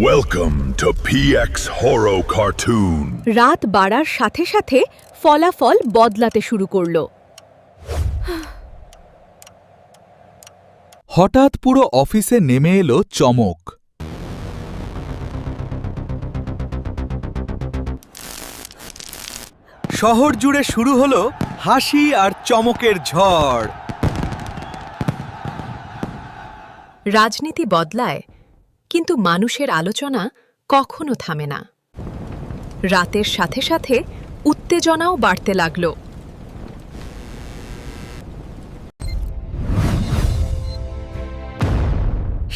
Welcome to PX Horror Cartoon. রাত বাড়ার সাথে সাথে ফলাফল বদলাতে শুরু করলো। হঠাৎ পুরো অফিসে নেমে এলো চমক। শহর জুড়ে শুরু হলো হাসি আর চমকের ঝড়। রাজনীতি বদলায়, কিন্তু মানুষের আলোচনা কখনো থামে না। রাতের সাথে সাথে উত্তেজনাও বাড়তে লাগল।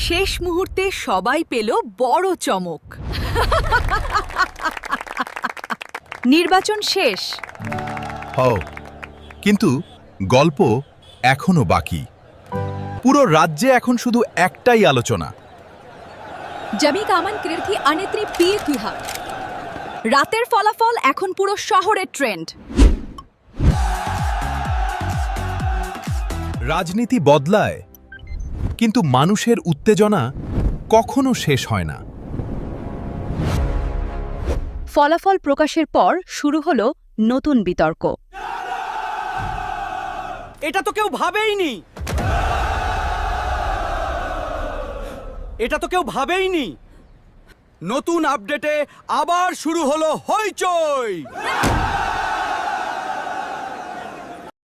শেষ মুহূর্তে সবাই পেল বড় চমক। নির্বাচন শেষ। কিন্তু গল্প এখনো বাকি। পুরো রাজ্যে এখন শুধু একটাই আলোচনা। জমি কামান কীর্তি অনেত্রী পিয়ে কিহা। রাতের ফলাফল এখন পুরো শহরের ট্রেন্ড। রাজনীতি বদলায়, কিন্তু মানুষের উত্তেজনা কখনো শেষ হয় না। ফলাফল প্রকাশের পর শুরু হলো নতুন বিতর্ক। এটা তো কেউ ভাবেইনি। নতুন আপডেটে আবার শুরু হলো হইচই।